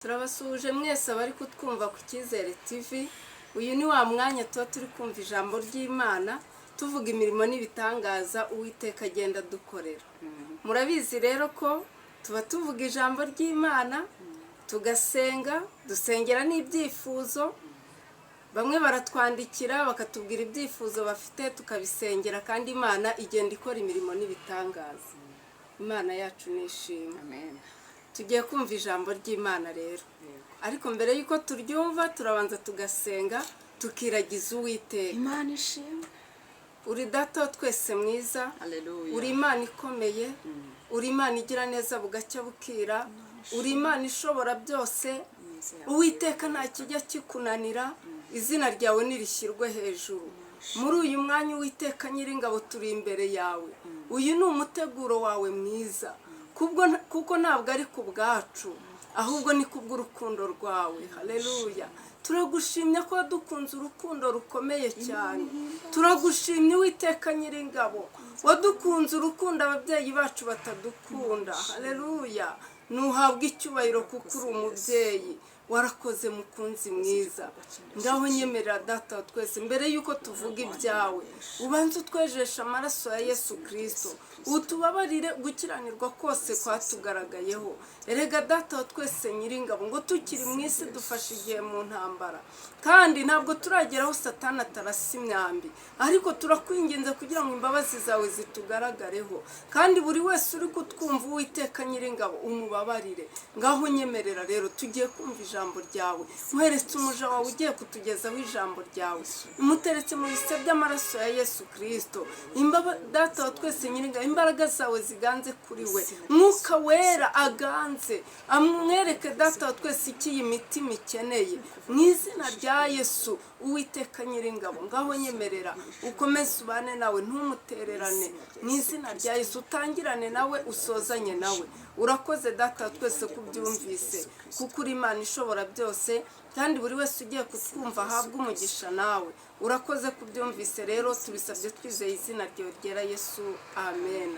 turabasuhuje mwese abari kutwumva ku Cyizere TV. Uyu ni wa mwanya tuba turi kumva ijambo ry'Imana, tuvuga imirimo n'ibitangaza Uwiteka agenda dukorera. Murabizi rero ko tuba tuvuga ijambo ry'Imana, tugasenga, dusengera n'ibyifuzo. Bamwe baratwandikira bakatubwira ibyifuzo bafite, tukabisengera, kandi Imana igenda ikora imirimo n'ibitangaza. Imana yacu nishimwe. Amen. Tugiye kumva ijambo ry'Imana rero. Ariko mbere yuko turyumva turabanza tugasenga, tukiragiza Uwiteka. Imana ishimwe. Uri data wa twese mwiza, Hallelujah. uri Imana ikomeye, uri Imana igira neza bugacya bukira, uri Imana ishobora byose. Uwiteka nta kijya kikunanira, izina ryawe nirishyirwe hejuru. Muri uyu mwanya Uwiteka Nyiringabo turi imbere yawe. Uyu ni umuteguro wawe mwiza, kuko ntabwo ari ku bwacu, ahubwo ni kubw'urukundo rwawe. Haleluya. Turagushimye ko wadukunze urukundo rukomeye cyane. Turagushimye Uwiteka Nyiringabo, wadukunze urukundo ababyeyi bacu batadukunda. Haleluya. Nuhabwe icyubahiro kuko uri umubyeyi. Warakoze mukunzi mwiza. Ngaho nyemerera data wa twese, mbere yuko tuvuga ibyawe, ubanze utwejesha amaraso ya Yesu Kristo, utubabarire gukiranirwa kose kwatugaragayeho. Erega data wa twese Nyiringabo, ngo tukiri mu isi dufashe igihe mu ntambara, kandi ntabwo turageraho Satani atarasa imyambi, ariko turakwinginze kugira ngo imbabazi zawe zitugaragareho, kandi buri wese uri kutwumva Uwiteka Nyiringabo umubabarire. Ngaho nyemerera rero tugiye kumva ijambo ryawe. Muheretse umuja wawe ugiye kutugezaho ijambo ryawe, umuteretse mu bise by'amaraso ya Yesu Kristo. Data wa twese Nyiringabo, imbaraga zawe ziganze kuri we, Mwuka Wera aganze, amwereke data wa twese iki iyi mitima ikeneye, mu izina rya Yesu. Uwiteka Nyiringabo, ngaho nyemerera ukomeze ubane nawe, ntumutererane, mu izina rya Yesu. Utangirane nawe, usozanye nawe. Urakoze data wa twese kubyumvise, kuko uri Imana ishobora byose, kandi buri wese ugiye kutwumva ahabwe umugisha nawe. Urakoze kubyumvise rero, tubisabye twizeye izina ryawe ryera Yesu. Amen.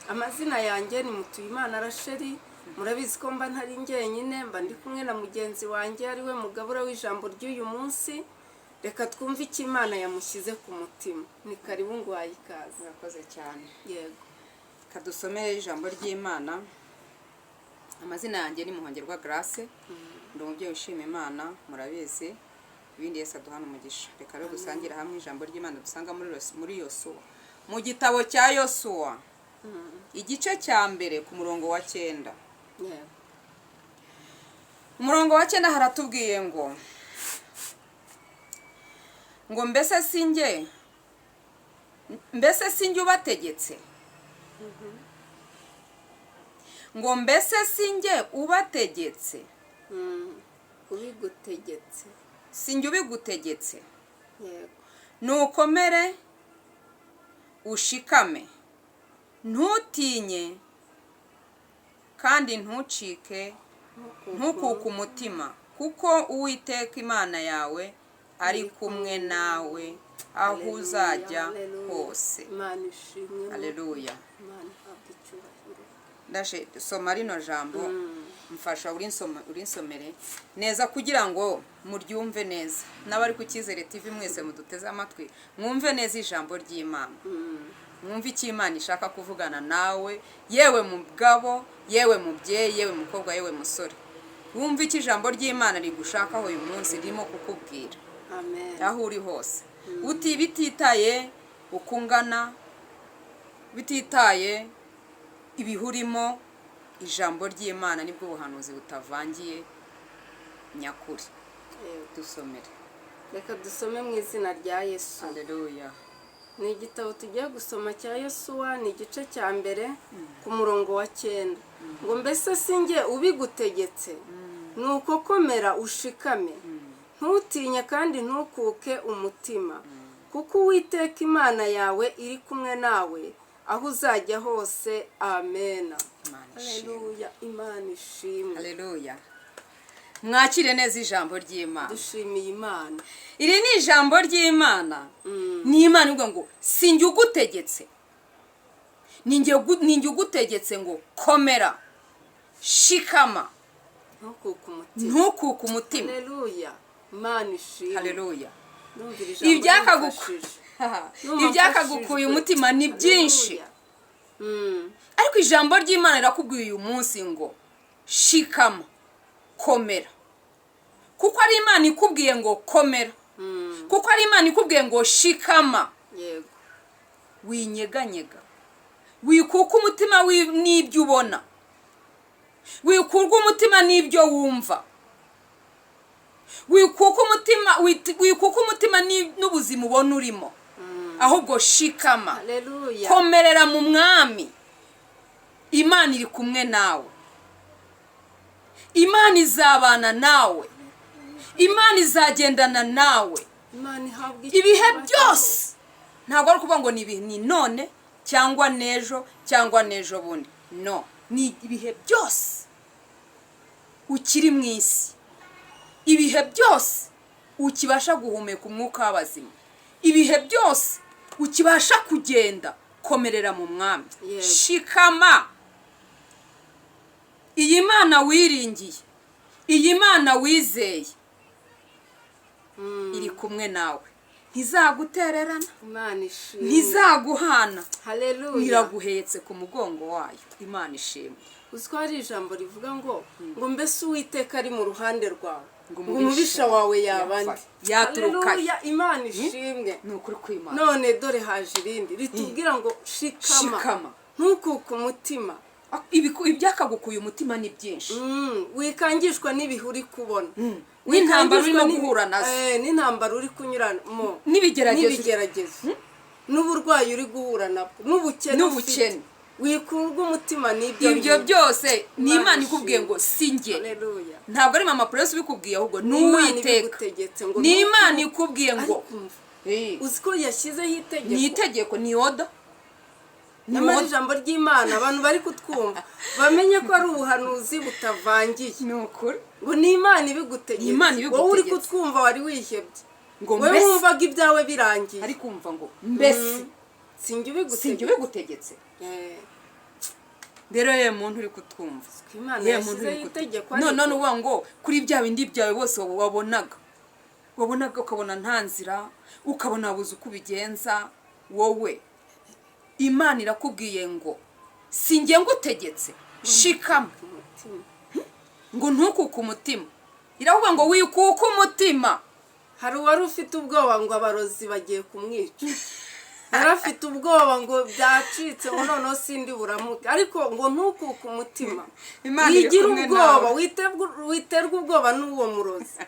Amazina yanjye ni Mutuyimana Rachel. Murabizi ko mba ntari njyenyine, mba ndi kumwe na mugenzi wanjye ari we mugabura w'ijambo ry'uyu munsi. Reka twumve icyo Imana yamushyize ku mutima. Ni karibu ngo wayikaze. Murakoze cyane. Yego. Kadusomere ijambo ry'Imana. Amazina yanjye ni Muhongerwa Grace. Ndi umubyeyi ushima Imana, murabizi. Ibindi Yesu aduhana umugisha. Reka rero dusangira hamwe ijambo ry'Imana dusanga muri Yosuwa. Mu gitabo cya Yosuwa, igice cya mbere ku murongo wa 9. Yego. Umurongo wa 9 haratubwiye ngo mbese sinjye ubategetse, ngo mbese sinjye ubategetse, Ubigutegetse. sinjye ubigutegetse, Yego. nukomere ushikame, ntutinye kandi ntukuke umutima, kuko Uwiteka Imana yawe ari kumwe nawe aho uzajya hose. Imana ishimwe. Haleluya. Imana ihabwe icyubahiro. Ndashe soma rino jambo, mfasha urinsomere neza kugira ngo muryumve neza. N'abari ku Cyizere TV mwese muduteze amatwi, mwumve neza ijambo ry'Imana. Mwumve icyo Imana ishaka kuvugana nawe, yewe mugabo, yewe mubyeyi, yewe mukobwa, yewe musore. Wumve icyo ijambo ry'Imana rigushakaho uyu munsi ririmo kukubwira. Amen. Aho uri hose. Bititaye ukungana, bititaye ibihurimo, ijambo ry'Imana nibwo buhanuzi butavangiye nyakuri. Dusomere. Reka dusome mu izina rya Yesu. Haleluya. Ni igitabo tugiye gusoma cya Yosuwa, ni igice cya mbere ku murongo wa 9. Ngo mbese sinjye ubigutegetse, nuko komera ushikame, ntutinye kandi ntukuke umutima, kuko Uwiteka Imana yawe iri kumwe nawe aho uzajya hose. Amen. Haleluya. Imana ishimwe. Haleluya. Mwakire neza ijambo ry'Imana. Dushimiye Imana. Iri ni ijambo ry'Imana. Ni Imana ivuga ngo sinjye ugutegetse, ninjye ugutegetse ngo komera, shikama, ntukuke umutima. haleluya imana ishimwe haleluya. Ndumvira ijambo ibyakagukuye umutima ni byinshi, ariko ijambo ry'Imana rirakubwiye uyu munsi ngo shikama, komera, kuko ari Imana ikubwiye ngo komera, kuko ari Imana ikubwiye ngo shikama. yego winyeganyega, wikuka umutima n'ibyo ubona, wikurwa umutima n'ibyo wumva, wikuka umutima n'ubuzima ubona urimo, ahubwo shikama. haleluya komerera mu mwami. Imana iri kumwe nawe, Imana izabana nawe, Imana izagendana nawe imana ihabwa ibihe byose. Ntabwo ari ukuvuga ngo ni none cyangwa n'ejo cyangwa n'ejo bundi, no, ni ibihe byose ukiri mu isi, ibihe byose ukibasha guhumeka umwuka w'abazima, ibihe byose ukibasha kugenda. Komerera mu mwami, shikama. Iyi Mana wiringiye, iyi Mana wizeye iri kumwe nawe, ntizagutererana, imana ishimwe ntizaguhana, haleluya iraguhetse ku mugongo wayo. Imana ishimwe. uziko hari ijambo rivuga ngo mbese Uwiteka ari mu ruhande rwawe, ngo umubisha wawe yabandi yaturuka. haleluya imana ishimwe. Ni ukuri kw'Imana. none dore haje irindi ritubwira ngo shikama, ntukuke umutima. ibyakagukuye umutima ni byinshi, wikangishwa n'ibihe uri kubona, n'intambara urimo guhura nazo, n'intambara uri kunyuramo, n'ibigeragezo, n'uburwayi uri guhura nabwo, n'ubukene. wikurwa umutima n'ibyo ibyo byose ni Imana ikubwiye ngo sinjye. haleluya ntabwo ari mama Prince ubikubwiye, ahubwo ni Uwiteka. ni Imana ikubwiye ngo uziko yashyizeho itegeko, ni itegeko, ni oda. nyamara ijambo ry'Imana abantu bari kutwumva bamenye ko ari ubuhanuzi butavangiye. ni ukuri ngo ni Imana ibigutegetse. wowe uri kutwumva wari wihebye, wowe wumvaga ibyawe birangiye, ari kumva ngo mbese sinjye ubigutegetse. rero yewe muntu uri kutwumva, yewe muntu uri kutwumva, none uvuga ngo kuri bya bindi byawe bose wabonaga ukabona nta nzira, ukabona wabuze uko ubigenza, wowe Imana irakubwiye ngo sinjye ngutegetse, shikama, ngo ntukuke umutima. iravuga ngo wikuke umutima. hari uwari ufite ubwoba ngo abarozi bagiye kumwica, yari afite ubwoba ngo byacitse ngo noneho sindi buramuke, ariko ngo ntukuke umutima, wigira ubwoba, witerwa ubwoba n'uwo murozi.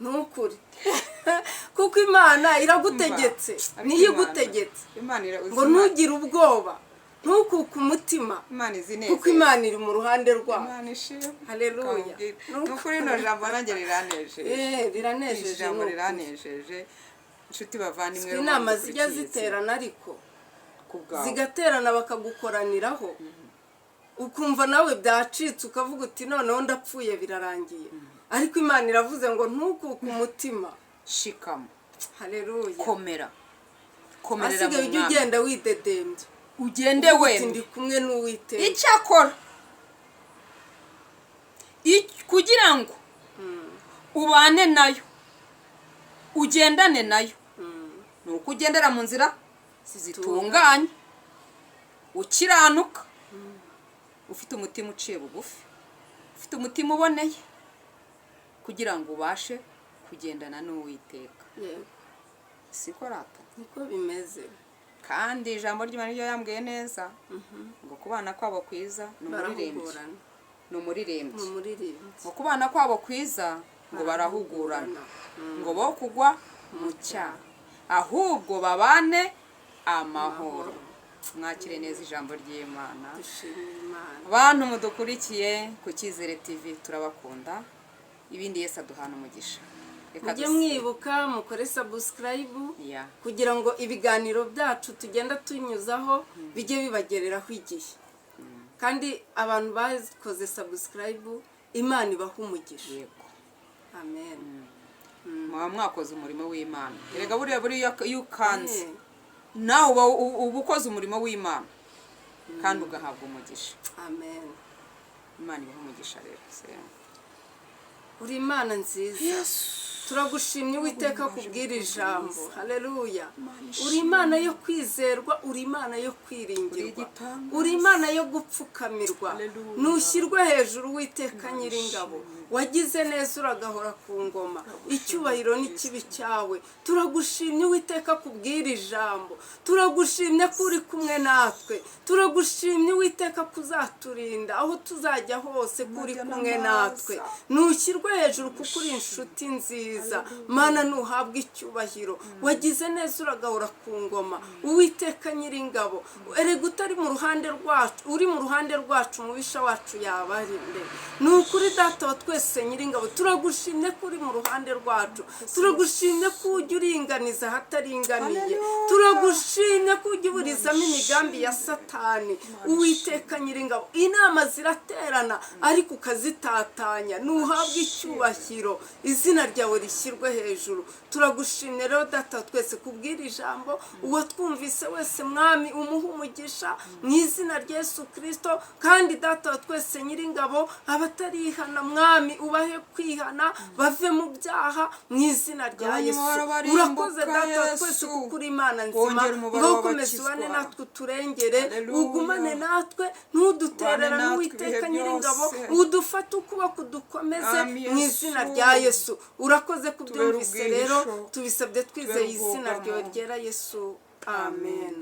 ntukuri kuko Imana iragutegetse, niyo igutegetse ngo ntugire ubwoba, ntukuke umutima, kuko Imana iri mu ruhande rwawe. haleluya nukuri no jambo nanjye riranejeje, riranejeje, ijambo riranejeje. inshuti bavandimwe, inama zijya ziterana, ariko zigaterana bakagukoraniraho, ukumva nawe byacitse ukavuga uti noneho ndapfuye birarangiye, ariko Imana iravuze ngo ntukuke umutima, shikama. haleluya komerera mu asigaye ujya ugenda widedembye, ugende wemye, ndi kumwe n'Uwiteka. icyakora kugira ngo ubane nayo, ugendane nayo, ni uko ugendera mu nzira zitunganye, ukiranuka, ufite umutima uciye bugufi, ufite umutima uboneye, kugira ngo ubashe kugendana n'Uwiteka. siko rata, niko bimeze. kandi ijambo ry'Imana ryo yambwiye neza ngo kubana kwabo kwiza ni umuririmbyi, ngo kubana kwabo kwiza ngo barahugurana, ngo bo kugwa mu cyaha, ahubwo babane amahoro. mwakire neza ijambo ry'Imana. abantu mudukurikiye ku Cyizere TV turabakunda, ibindi Yesu aduhana umugisha. mujye mwibuka mukore subscribe kugira ngo ibiganiro byacu tugenda tunyuzaho bijye bibagereraho igihe, kandi abantu bakoze subscribe Imana ibaha umugisha. amen. mwaba mwakoze umurimo w'Imana. erega buriya iyo ukanze nawe uba ukoze umurimo w'Imana kandi ugahabwa umugisha. amen. Imana ibaha umugisha rero. uri imana nziza turagushimye uwiteka kubwira ijambo haleluya uri imana yo kwizerwa uri imana yo kwiringirwa uri imana yo gupfukamirwa nushyirwe hejuru uwiteka nyiringabo wagize neza uragahora ku ngoma icyubahiro n'ikibi cyawe turagushimye uwiteka kubwira ijambo turagushimye ko uri kumwe natwe turagushimye uwiteka kuzaturinda aho tuzajya hose ko uri kumwe natwe nushyirwe hejuru kuko uri inshuti nziza mana nuhabwa icyubahiro wagize neza uragahora ku ngoma uwiteka nyiringabo erega utari mu ruhande rwacu uri mu ruhande rwacu umubisha wacu yabarinde ni ukuri data wa twese nyiringabo turagushimye ko uri mu ruhande rwacu turagushimye ko ujya uringaniza ahataringaniye turagushimye ko ujya uburizamo imigambi ya satani uwiteka nyiringabo inama ziraterana ariko ukazitatanya nuhabwa icyubahiro izina ryawe rishyirwe hejuru turagushimye rero data twese kubwira ijambo uwo twumvise wese mwami umuha umugisha mu izina rya Yesu Kristo kandi data twese nyiringabo abatarihana mwami ubahe kwihana bave mu byaha mu izina rya Yesu urakoze data twese kuko uri imana nzima ngo ukomeze ubane natwe uturengere ugumane natwe ntudutererane uwiteka nyiringabo udufate ukuboko dukomeze mu izina rya Yesu urakoze kubyumvise rero tubisabye twizeye izina ryawe ryera Yesu amen.